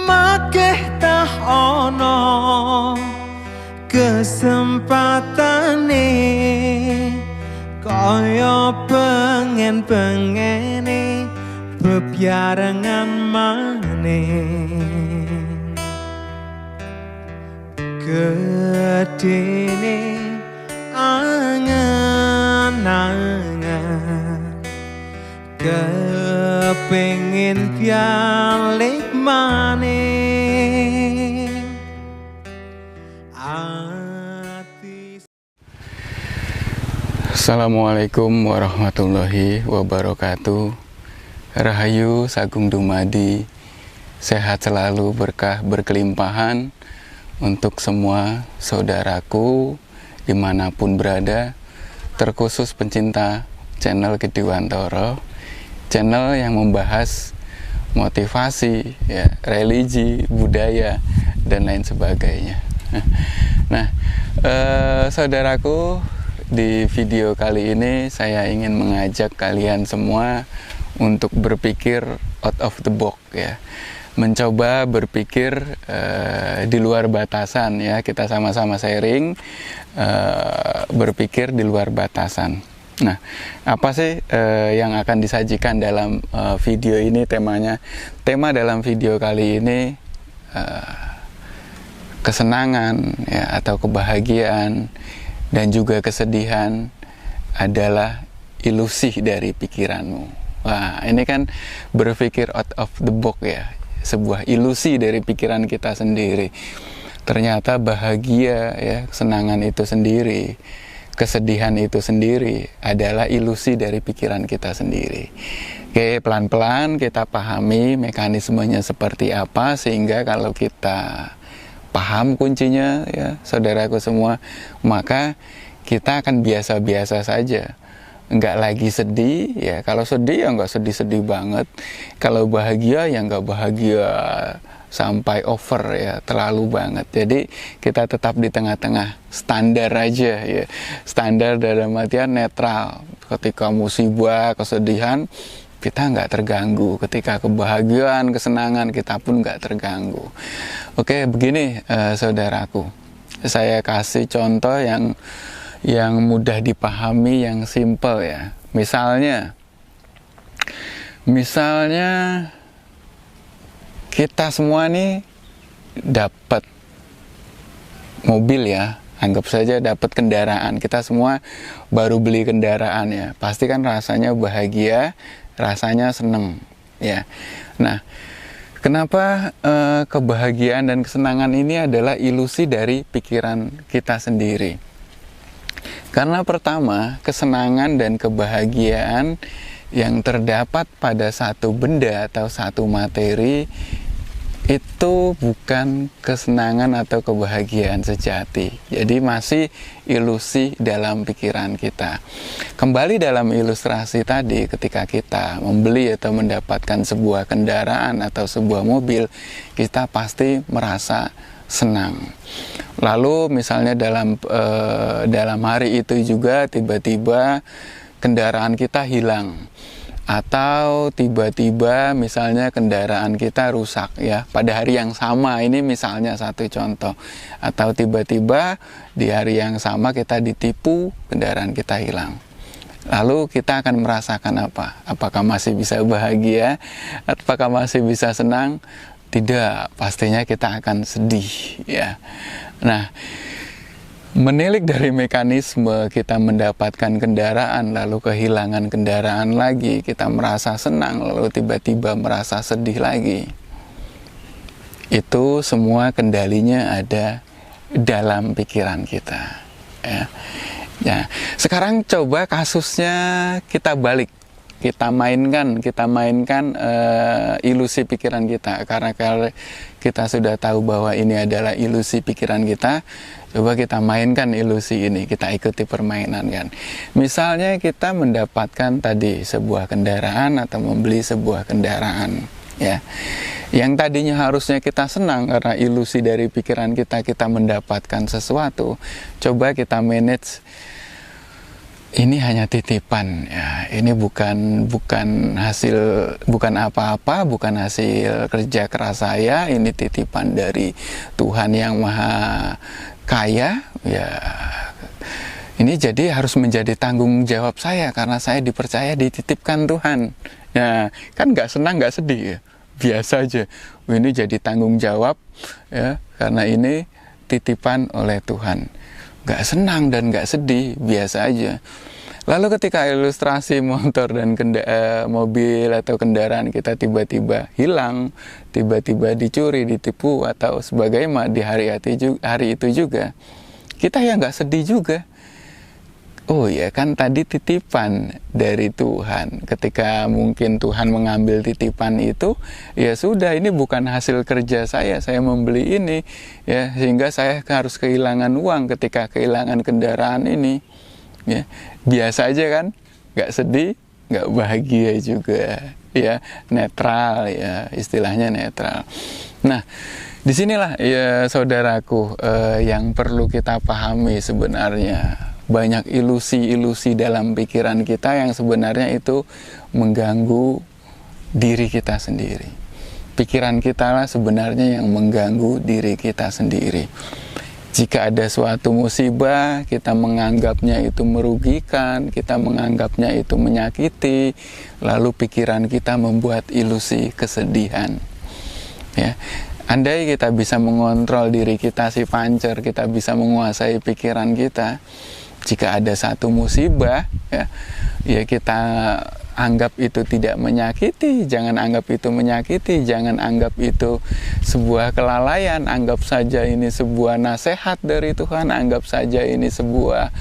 makeh tah ono kesempatane kaya pengen-pengene bebarengan maneh. Gedene angan-angan kepengin balik maneh. Assalamualaikum warahmatullahi wabarakatuh. Rahayu sagung dumadi, sehat selalu, berkah berkelimpahan untuk semua saudaraku dimanapun berada, terkhusus pencinta channel Kidiwantoro, channel yang membahas motivasi, ya, religi, budaya, dan lain sebagainya. Nah, saudaraku, di video kali ini saya ingin mengajak kalian semua untuk berpikir out of the box, ya. Mencoba berpikir di luar batasan, ya. Kita sama-sama sharing berpikir di luar batasan. Nah, apa sih yang akan disajikan dalam video ini? Tema dalam video kali ini kesenangan, ya, atau kebahagiaan dan juga kesedihan adalah ilusi dari pikiranmu. Wah, ini kan berpikir out of the box, ya. Sebuah ilusi dari pikiran kita sendiri. Ternyata bahagia, ya, kesenangan itu sendiri, kesedihan itu sendiri adalah ilusi dari pikiran kita sendiri. Oke, pelan-pelan kita pahami mekanismenya seperti apa, sehingga kalau kita paham kuncinya, ya, saudaraku semua, maka kita akan biasa-biasa saja. Nggak lagi sedih, ya. Kalau sedih ya nggak sedih-sedih banget. Kalau bahagia ya nggak bahagia sampai over, ya, terlalu banget. Jadi kita tetap di tengah-tengah, standar aja, ya. Standar dalam artian netral. Ketika musibah, kesedihan, kita nggak terganggu. Ketika kebahagiaan, kesenangan, kita pun nggak terganggu. Oke, begini, saudaraku. Saya kasih contoh yang mudah dipahami, yang simple, ya. Misalnya kita semua nih dapat mobil, ya. Anggap saja dapat kendaraan. Kita semua baru beli kendaraan, ya. Pasti kan rasanya bahagia, rasanya seneng, ya. Nah, kenapa kebahagiaan dan kesenangan ini adalah ilusi dari pikiran kita sendiri? Karena pertama, kesenangan dan kebahagiaan yang terdapat pada satu benda atau satu materi itu bukan kesenangan atau kebahagiaan sejati. Jadi masih ilusi dalam pikiran kita. Kembali dalam ilustrasi tadi, ketika kita membeli atau mendapatkan sebuah kendaraan atau sebuah mobil, kita pasti merasa senang. Lalu misalnya dalam hari itu juga tiba-tiba kendaraan kita hilang, atau tiba-tiba misalnya kendaraan kita rusak, ya, pada hari yang sama. Ini misalnya satu contoh. Atau tiba-tiba di hari yang sama kita ditipu, kendaraan kita hilang. Lalu kita akan merasakan apa? Apakah masih bisa bahagia? Apakah masih bisa senang? Tidak, pastinya kita akan sedih, ya. Nah, menilik dari mekanisme kita mendapatkan kendaraan, lalu kehilangan kendaraan lagi, kita merasa senang, lalu tiba-tiba merasa sedih lagi. Itu semua kendalinya ada dalam pikiran kita, ya. Ya, sekarang coba kasusnya kita balik. Kita mainkan ilusi pikiran kita. Karena kalau kita sudah tahu bahwa ini adalah ilusi pikiran kita, coba kita mainkan ilusi ini, kita ikuti permainan, kan. Misalnya kita mendapatkan tadi sebuah kendaraan atau membeli sebuah kendaraan, ya. Yang tadinya harusnya kita senang karena ilusi dari pikiran kita mendapatkan sesuatu. Coba kita manage ini hanya titipan ya, ini bukan hasil, bukan apa-apa, bukan hasil kerja keras saya, ini titipan dari Tuhan yang maha kaya ya. Ini jadi harus menjadi tanggung jawab saya karena saya dipercaya, dititipkan Tuhan ya. Kan nggak senang nggak sedih ya, biasa aja. Ini jadi tanggung jawab ya, karena ini titipan oleh Tuhan. Nggak senang dan nggak sedih, biasa aja. Lalu ketika ilustrasi motor dan mobil atau kendaraan kita tiba-tiba hilang, tiba-tiba dicuri, ditipu atau sebagainya di hari itu juga, kita ya nggak sedih juga. Oh ya kan tadi titipan dari Tuhan. Ketika mungkin Tuhan mengambil titipan itu, ya sudah, ini bukan hasil kerja saya membeli ini ya, sehingga saya harus kehilangan uang ketika kehilangan kendaraan ini. Ya, biasa aja kan, nggak sedih, nggak bahagia juga, ya netral ya, istilahnya netral. Nah, disinilah ya saudaraku yang perlu kita pahami sebenarnya. Banyak ilusi-ilusi dalam pikiran kita yang sebenarnya itu mengganggu diri kita sendiri. Pikiran kita lah sebenarnya yang mengganggu diri kita sendiri. Jika ada suatu musibah, kita menganggapnya itu merugikan, kita menganggapnya itu menyakiti, lalu pikiran kita membuat ilusi kesedihan. Ya, andai kita bisa mengontrol diri kita si pancer, kita bisa menguasai pikiran kita. Jika ada satu musibah, ya kita anggap itu tidak menyakiti, jangan anggap itu menyakiti, jangan anggap itu sebuah kelalaian, anggap saja ini sebuah nasihat dari Tuhan, anggap saja ini sebuah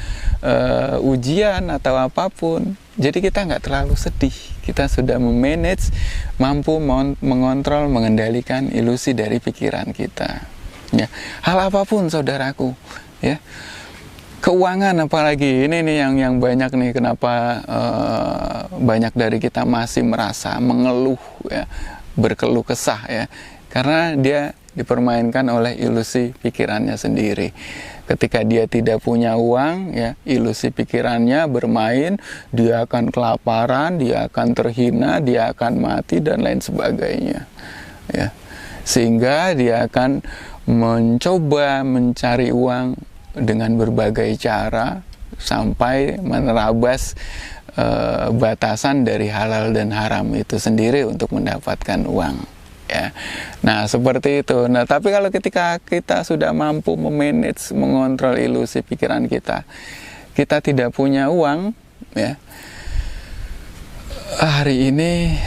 ujian atau apapun. Jadi kita nggak terlalu sedih, kita sudah memanage, mampu mengontrol, mengendalikan ilusi dari pikiran kita. Ya, hal apapun saudaraku, ya. Keuangan apalagi ini nih yang banyak nih, kenapa banyak dari kita masih merasa mengeluh ya, berkeluh kesah ya, karena dia dipermainkan oleh ilusi pikirannya sendiri. Ketika dia tidak punya uang ya, ilusi pikirannya bermain, dia akan kelaparan, dia akan terhina, dia akan mati dan lain sebagainya ya, sehingga dia akan mencoba mencari uang dengan berbagai cara sampai menerabas batasan dari halal dan haram itu sendiri untuk mendapatkan uang ya. Nah seperti itu. Nah tapi kalau ketika kita sudah mampu memanage, mengontrol ilusi pikiran kita, kita tidak punya uang ya, hari ini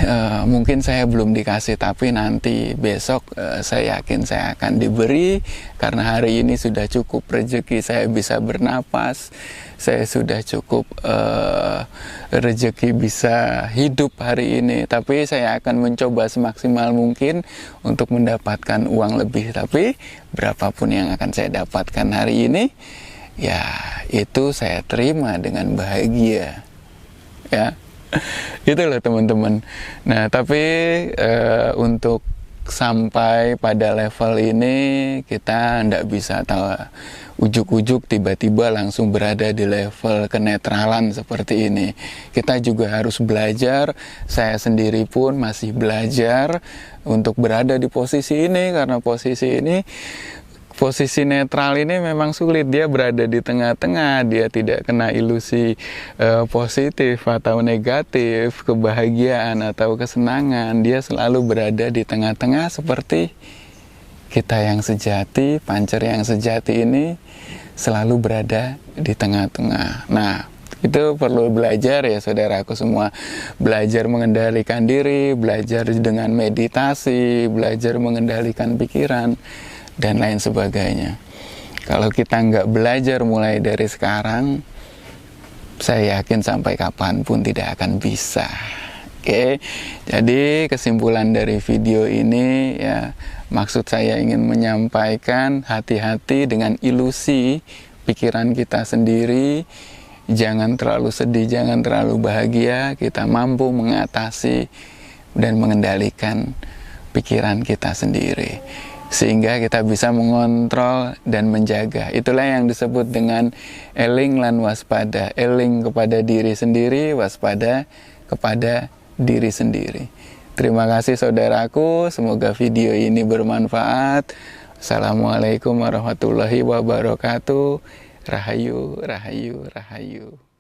mungkin saya belum dikasih, tapi nanti besok saya yakin saya akan diberi, karena hari ini sudah cukup rezeki saya bisa bernapas, saya sudah cukup rezeki bisa hidup hari ini, tapi saya akan mencoba semaksimal mungkin untuk mendapatkan uang lebih. Tapi berapapun yang akan saya dapatkan hari ini, ya itu saya terima dengan bahagia ya. Itulah teman-teman. Nah tapi untuk sampai pada level ini kita tidak bisa tahu ujuk-ujuk tiba-tiba langsung berada di level kenetralan seperti ini. Kita juga harus belajar. Saya sendiri pun masih belajar untuk berada di posisi ini, karena posisi netral ini memang sulit. Dia berada di tengah-tengah, dia tidak kena ilusi positif atau negatif, kebahagiaan atau kesenangan. Dia selalu berada di tengah-tengah seperti kita yang sejati, pancer yang sejati ini selalu berada di tengah-tengah. Nah, itu perlu belajar ya saudaraku semua. Belajar mengendalikan diri, belajar dengan meditasi, belajar mengendalikan pikiran dan lain sebagainya. Kalau kita nggak belajar mulai dari sekarang, saya yakin sampai kapanpun tidak akan bisa. Oke, jadi kesimpulan dari video ini ya, maksud saya ingin menyampaikan hati-hati dengan ilusi pikiran kita sendiri. Jangan terlalu sedih, jangan terlalu bahagia. Kita mampu mengatasi dan mengendalikan pikiran kita sendiri. sehingga kita bisa mengontrol dan menjaga. Itulah yang disebut dengan eling lan waspada. Eling kepada diri sendiri, waspada kepada diri sendiri. Terima kasih saudaraku, semoga video ini bermanfaat. Assalamualaikum warahmatullahi wabarakatuh. Rahayu, rahayu, rahayu.